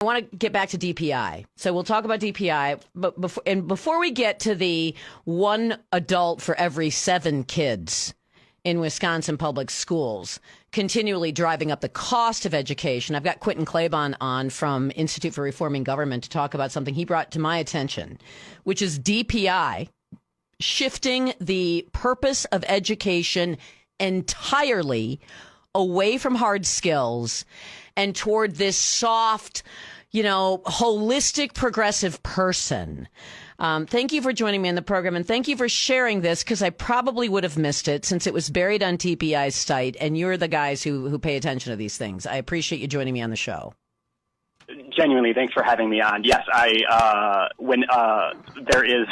I want to get back to DPI. So we'll talk about DPI, but before we get to the one adult for every 7 kids in Wisconsin public schools continually driving up the cost of education, I've got Quinton Klabon on from Institute for Reforming Government to talk about something he brought to my attention, which is DPI shifting the purpose of education entirely away from hard skills and toward this soft, holistic, progressive person. Thank you for joining me in the program, and thank you for sharing this, because I probably would have missed it since it was buried on DPI's site, and you're the guys who pay attention to these things. I appreciate you joining me on the show. Genuinely, thanks for having me on. Yes, when there is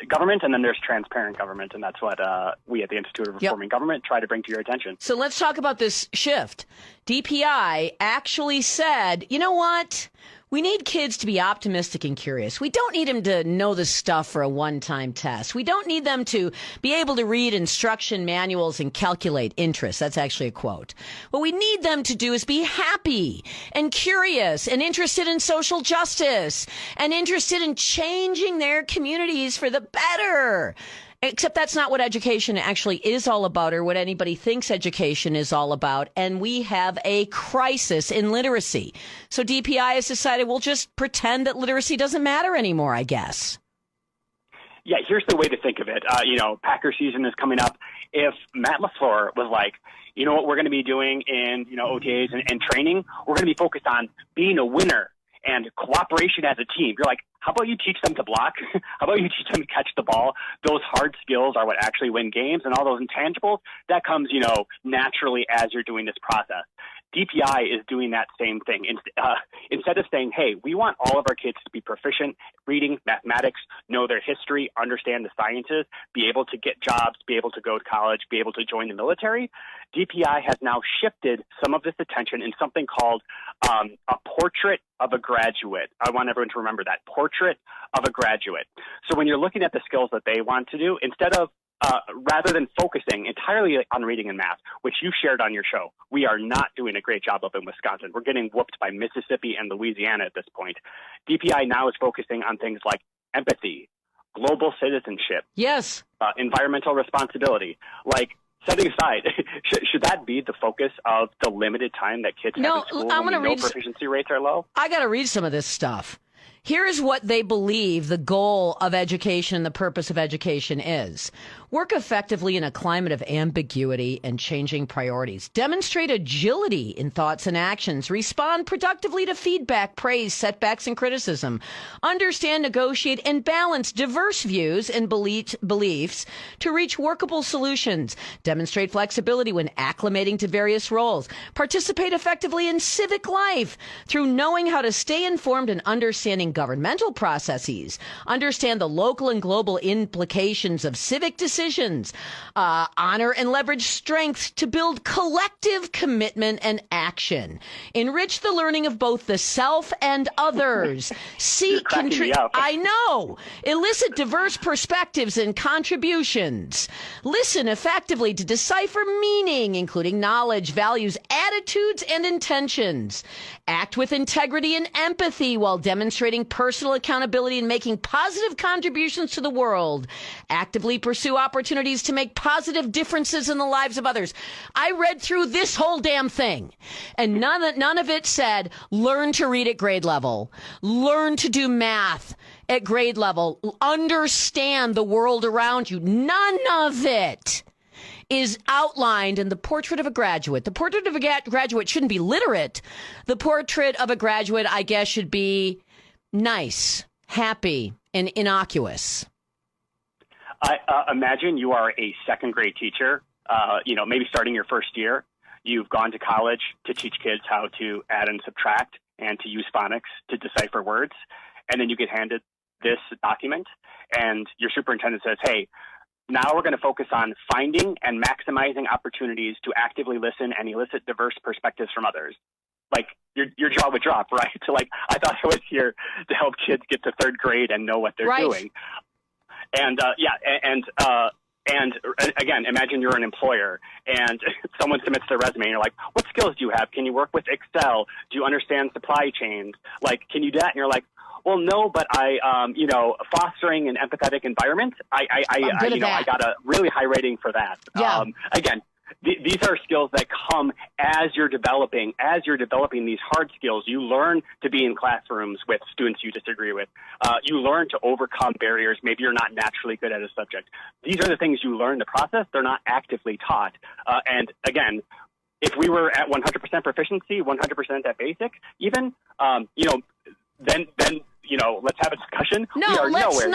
government, and then there's transparent government, and that's what we at the Institute of Reforming Government try to bring to your attention. So let's talk about this shift. DPI actually said, you know what? We need kids to be optimistic and curious. We don't need them to know the stuff for a one-time test. We don't need them to be able to read instruction manuals and calculate interest. That's actually a quote. What we need them to do is be happy and curious and interested in social justice and interested in changing their communities for the better. Except that's not what education actually is all about, or what anybody thinks education is all about. And we have a crisis in literacy. So DPI has decided we'll just pretend that literacy doesn't matter anymore, I guess. Yeah, here's the way to think of it. Packer season is coming up. If Matt LaFleur was like, you know what we're going to be doing in, OTAs and training, we're going to be focused on being a winner and cooperation as a team. You're like, how about you teach them to block? How about you teach them to catch the ball? Those hard skills are what actually win games, and all those intangibles, that comes, naturally as you're doing this process. DPI is doing that same thing. Instead of saying, hey, we want all of our kids to be proficient reading, mathematics, know their history, understand the sciences, be able to get jobs, be able to go to college, be able to join the military, DPI has now shifted some of this attention in something called a portrait of a graduate. I want everyone to remember that, portrait of a graduate. So when you're looking at the skills that they want to do, instead of rather than focusing entirely on reading and math, which you shared on your show, we are not doing a great job of in Wisconsin. We're getting whooped by Mississippi and Louisiana at this point. DPI now is focusing on things like empathy, global citizenship, yes, environmental responsibility. Like, setting aside, should that be the focus of the limited time that kids have in school when we know proficiency rates are low? I got to read some of this stuff. Here's what they believe the goal of education, the purpose of education is. Work effectively in a climate of ambiguity and changing priorities. Demonstrate agility in thoughts and actions. Respond productively to feedback, praise, setbacks, and criticism. Understand, negotiate, and balance diverse views and beliefs to reach workable solutions. Demonstrate flexibility when acclimating to various roles. Participate effectively in civic life through knowing how to stay informed and understanding governmental processes. Understand the local and global implications of civic decisions. Honor and leverage strength to build collective commitment and action. Enrich the learning of both the self and others. Seek, I know. Elicit diverse perspectives and contributions. Listen effectively to decipher meaning, including knowledge, values, attitudes, and intentions. Act with integrity and empathy while demonstrating personal accountability and making positive contributions to the world. Actively pursue opportunities to make positive differences in the lives of others. I read through this whole damn thing, and none of it said learn to read at grade level, learn to do math at grade level, understand the world around you. None of it is outlined in the portrait of a graduate. The portrait of a graduate shouldn't be literate. The portrait of a graduate, I guess, should be nice, happy, and innocuous. I imagine you are a second grade teacher, maybe starting your first year. You've gone to college to teach kids how to add and subtract and to use phonics to decipher words. And then you get handed this document and your superintendent says, hey, now we're going to focus on finding and maximizing opportunities to actively listen and elicit diverse perspectives from others. Like, your jaw would drop, right? So, I thought I was here to help kids get to third grade and know what they're doing. And, And again, imagine you're an employer and someone submits their resume and you're like, what skills do you have? Can you work with Excel? Do you understand supply chains? Like, can you do that? And you're like, well, no, but fostering an empathetic environment, I got a really high rating for that. Yeah. Again, these are skills that come as you're developing these hard skills. You learn to be in classrooms with students you disagree with. You learn to overcome barriers. Maybe you're not naturally good at a subject. These are the things you learn in the process. They're not actively taught. And again, if we were at 100% proficiency, 100% at basic, even, then let's have a discussion. No, we are let's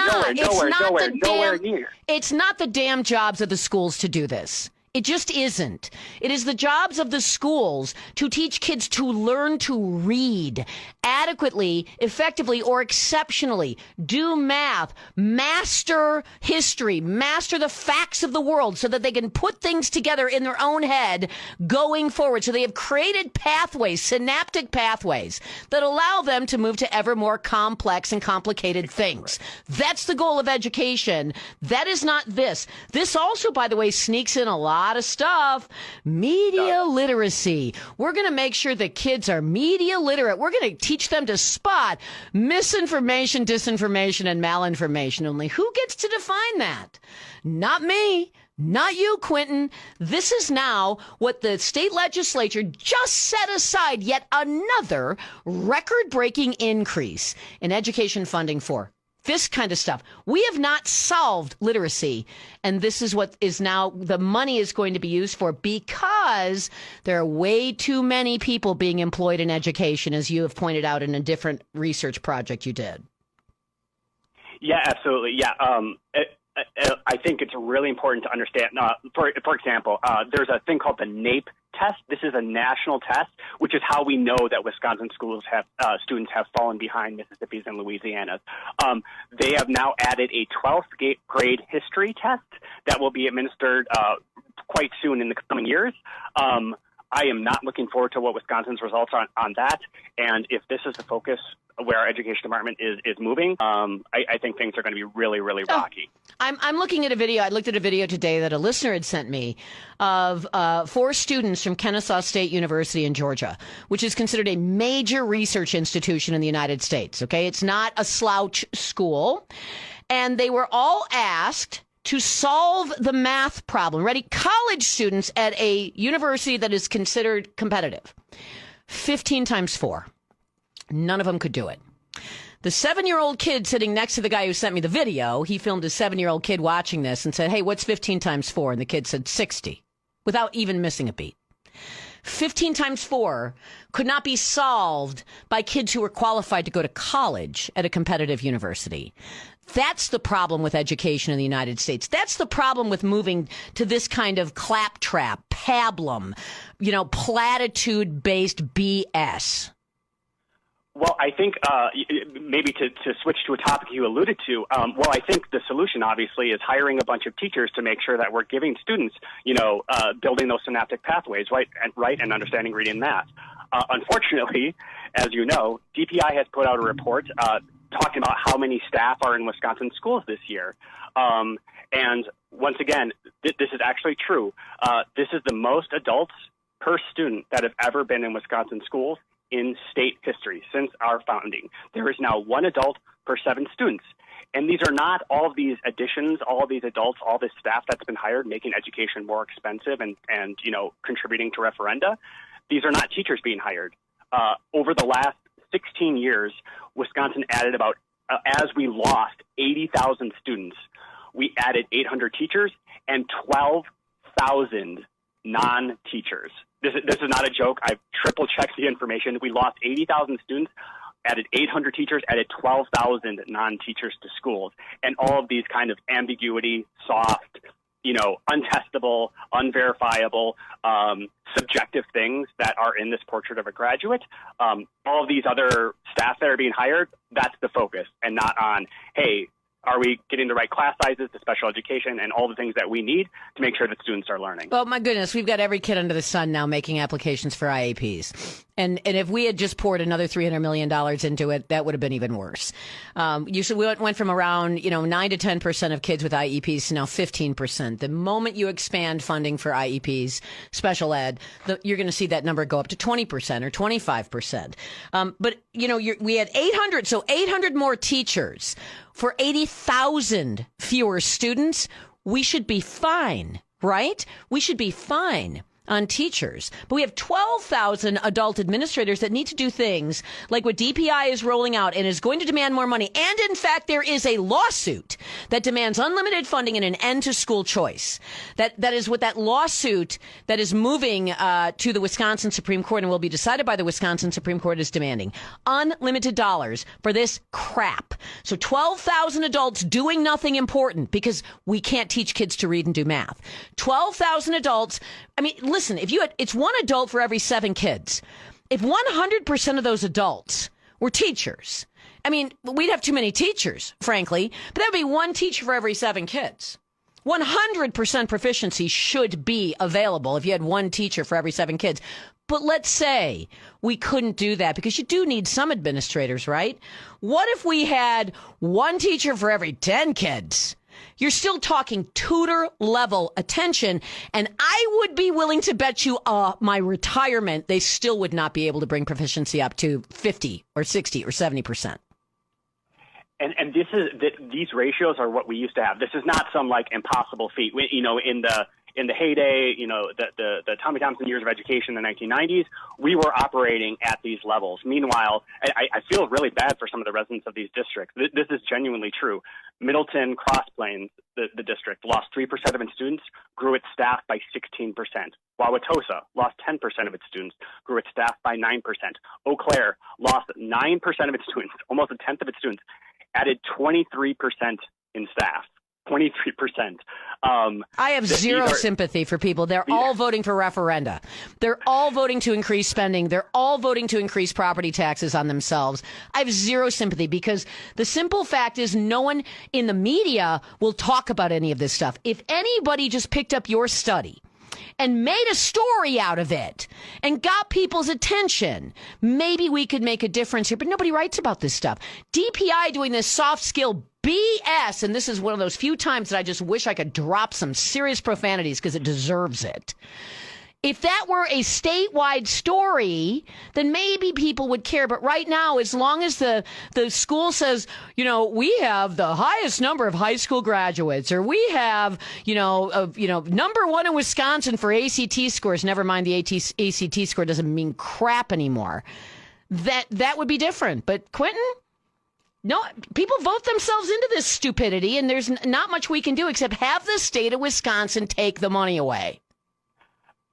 nowhere near. It's not the damn jobs of the schools to do this. It just isn't. It is the jobs of the schools to teach kids to learn to read adequately, effectively, or exceptionally, do math, master history, master the facts of the world so that they can put things together in their own head going forward. So they have created pathways, synaptic pathways, that allow them to move to ever more complex and complicated things. That's the goal of education. That is not this. This also, by the way, sneaks in a lot of stuff. Media literacy. We're going to make sure that kids are media literate. We're going to teach them to spot misinformation, disinformation, and malinformation. Only who gets to define that? Not me. Not you, Quinton. This is now what the state legislature just set aside yet another record-breaking increase in education funding for. This kind of stuff. We have not solved literacy, and this is what is now the money is going to be used for, because there are way too many people being employed in education, as you have pointed out in a different research project you did. Yeah, absolutely. Yeah. I think it's really important to understand, for example, there's a thing called the NAEP test. This is a national test, which is how we know that Wisconsin schools have students have fallen behind Mississippi's and Louisiana's. They have now added a 12th grade history test that will be administered quite soon in the coming years. I am not looking forward to what Wisconsin's results are on that. And if this is the focus where our education department is moving, I think things are going to be really, really rocky. I'm looking at a video. I looked at a video today that a listener had sent me of 4 students from Kennesaw State University in Georgia, which is considered a major research institution in the United States. Okay, it's not a slouch school. And they were all asked to solve the math problem. Ready? College students at a university that is considered competitive. 15 times 4. None of them could do it. The 7-year-old kid sitting next to the guy who sent me the video, he filmed a 7-year-old kid watching this and said, hey, what's 15 times 4? And the kid said 60, without even missing a beat. 15 times 4 could not be solved by kids who were qualified to go to college at a competitive university. That's the problem with education in the United States. That's the problem with moving to this kind of claptrap, pablum, platitude-based BS. Well, I think maybe to switch to a topic you alluded to, I think the solution, obviously, is hiring a bunch of teachers to make sure that we're giving students, building those synaptic pathways, right, and understanding reading and math. Unfortunately, as you know, DPI has put out a report talking about how many staff are in Wisconsin schools this year. And once again, this is actually true. This is the most adults per student that have ever been in Wisconsin schools in state history since our founding. There is now 1 adult per 7 students. And these are not all of these additions, all of these adults, all this staff that's been hired, making education more expensive and contributing to referenda. These are not teachers being hired. Over the last 16 years, Wisconsin added as we lost 80,000 students, we added 800 teachers and 12,000 non-teachers. This is not a joke. I've triple checked the information. We lost 80,000 students, added 800 teachers, added 12,000 non-teachers to schools. And all of these kind of ambiguity, soft, untestable, unverifiable, subjective things that are in this portrait of a graduate. All of these other staff that are being hired, that's the focus, and not on, hey, are we getting the right class sizes, the special education, and all the things that we need to make sure that students are learning? Well, my goodness, we've got every kid under the sun now making applications for IAPs. And if we had just poured another $300 million into it, that would have been even worse. We went from around 9 to 10% of kids with IEPs to now 15%. The moment you expand funding for IEPs, special ed, you're going to see that number go up to 20% or 25%. But we had 800 more teachers for 80,000 fewer students. We should be fine, right? We should be fine on teachers. But we have 12,000 adult administrators that need to do things like what DPI is rolling out and is going to demand more money. And in fact, there is a lawsuit that demands unlimited funding and an end to school choice. That is what that lawsuit that is moving to the Wisconsin Supreme Court and will be decided by the Wisconsin Supreme Court is demanding. Unlimited dollars for this crap. So 12,000 adults doing nothing important because we can't teach kids to read and do math. 12,000 adults. I mean, listen, it's one adult for every 7 kids. If 100% of those adults were teachers, I mean, we'd have too many teachers, frankly, but that would be one teacher for every 7 kids. 100% proficiency should be available if you had one teacher for every 7 kids. But let's say we couldn't do that because you do need some administrators, right? What if we had one teacher for every 10 kids? You're still talking tutor level attention. And I would be willing to bet you my retirement, they still would not be able to bring proficiency up to 50 or 60 or 70%. And these ratios are what we used to have. This is not some impossible feat. In the heyday, the Tommy Thompson years of education in the 1990s, we were operating at these levels. Meanwhile, I feel really bad for some of the residents of these districts. This is genuinely true. Middleton, Cross Plains, the district, lost 3% of its students, grew its staff by 16%. Wauwatosa lost 10% of its students, grew its staff by 9%. Eau Claire lost 9% of its students, almost a tenth of its students, added 23% in staff. 23%. I have zero sympathy for people. They're all voting for referenda. They're all voting to increase spending. They're all voting to increase property taxes on themselves. I have zero sympathy because the simple fact is no one in the media will talk about any of this stuff. If anybody just picked up your study and made a story out of it and got people's attention, maybe we could make a difference here. But nobody writes about this stuff. DPI doing this soft skill BS, and this is one of those few times that I just wish I could drop some serious profanities because it deserves it. If that were a statewide story, then maybe people would care. But right now, as long as the school says, we have the highest number of high school graduates, or we have, number one in Wisconsin for ACT scores, never mind the ACT score doesn't mean crap anymore. That would be different. But Quinton? No, people vote themselves into this stupidity, and there's not much we can do except have the state of Wisconsin take the money away.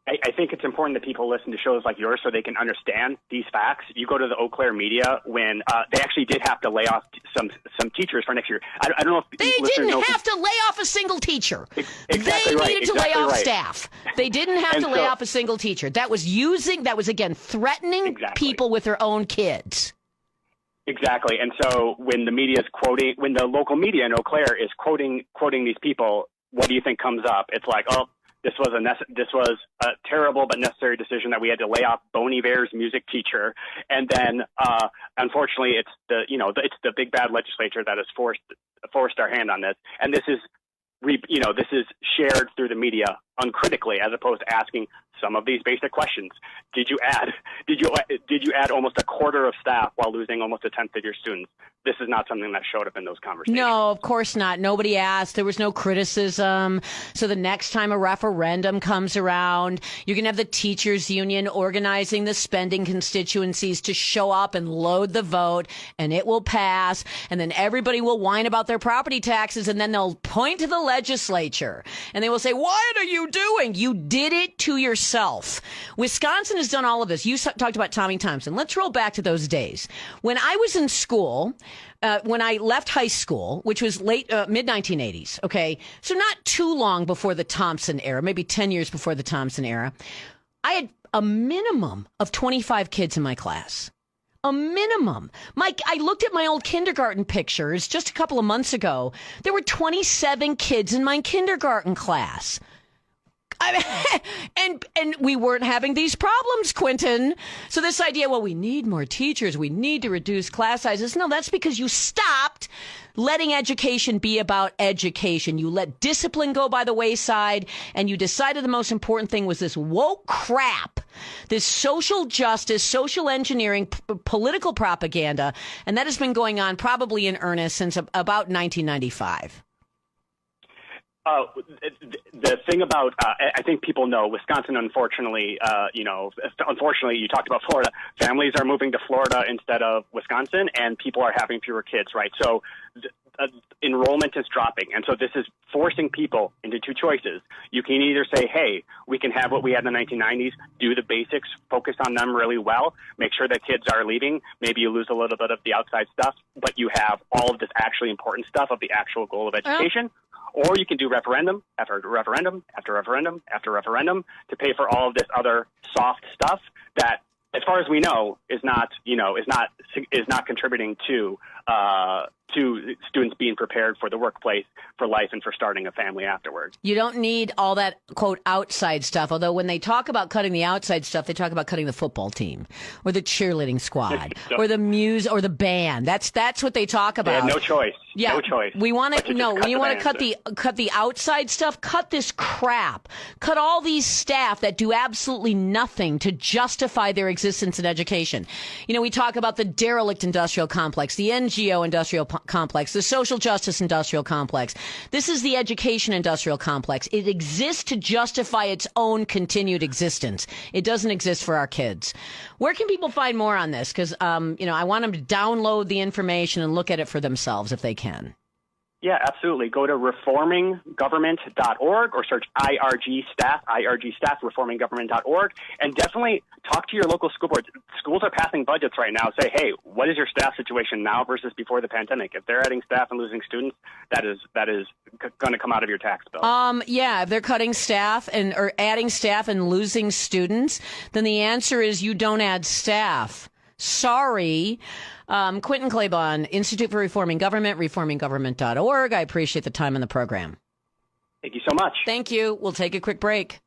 I think it's important that people listen to shows like yours so they can understand these facts. You go to the Eau Claire media when they actually did have to lay off some teachers for next year. I don't know if they didn't have to lay off a single teacher. Exactly they needed to lay off staff. They didn't have to lay off a single teacher. That was again threatening people with their own kids. Exactly. And so when the media is when the local media in Eau Claire is quoting these people, what do you think comes up? It's like, this was a terrible but necessary decision that we had to lay off Bon Iver's music teacher. And then, unfortunately, it's the big bad legislature that has forced our hand on this. And this is shared through the media uncritically, as opposed to asking some of these basic questions. Did you add almost a quarter of staff while losing almost a tenth of your students? This is not something that showed up in those conversations. No, of course not. Nobody asked. There was no criticism. So the next time a referendum comes around, you can have the teachers union organizing the spending constituencies to show up and load the vote, and it will pass. And then everybody will whine about their property taxes, and then they'll point to the legislature and they will say, "What are you doing? You did it to yourself." Wisconsin has done all of this. You talked about Tommy Thompson. Let's roll back to those days. When I was in school, when I left high school, which was mid-1980s, okay, so not too long before the Thompson era, maybe 10 years before the Thompson era, I had a minimum of 25 kids in my class. A minimum. Mike, I looked at my old kindergarten pictures just a couple of months ago. There were 27 kids in my kindergarten class. And we weren't having these problems, Quinton. So this idea, well, we need more teachers, we need to reduce class sizes. No, that's because you stopped letting education be about education. You let discipline go by the wayside, and you decided the most important thing was this woke crap, this social justice, social engineering, political propaganda, and that has been going on probably in earnest since about 1995. The thing about, I think people know, Wisconsin, unfortunately, unfortunately, you talked about Florida. Families are moving to Florida instead of Wisconsin, and people are having fewer kids, right? So enrollment is dropping. And so this is forcing people into two choices. You can either say, hey, we can have what we had in the 1990s, do the basics, focus on them really well, make sure that kids are leaving. Maybe you lose a little bit of the outside stuff, but you have all of this actually important stuff of the actual goal of education. Or you can do referendum after referendum after referendum after referendum to pay for all of this other soft stuff that, as far as we know, is not contributing to students being prepared for the workplace, for life, and for starting a family afterwards. You don't need all that, quote, outside stuff. Although when they talk about cutting the outside stuff, they talk about cutting the football team or the cheerleading squad or the or the band. That's what they talk about. They have no choice. Yeah, no choice. We want to when you want to cut the outside stuff, cut this crap. Cut all these staff that do absolutely nothing to justify their existence in education. You know, we talk about the derelict industrial complex, the NGO industrial complex, the social justice industrial complex. This is the education industrial complex. It exists to justify its own continued existence. It doesn't exist for our kids. Where can people find more on this? Because, I want them to download the information and look at it for themselves if they can. Yeah, absolutely. Go to reforminggovernment.org or search IRG staff, reforminggovernment.org, and definitely talk to your local school boards. Schools are passing budgets right now. Say, hey, what is your staff situation now versus before the pandemic? If they're adding staff and losing students, that is going to come out of your tax bill. If they're cutting staff or adding staff and losing students, then the answer is you don't add staff. Sorry. Quinton Klabon, Institute for Reforming Government, reforminggovernment.org. I appreciate the time on the program. Thank you so much. Thank you. We'll take a quick break.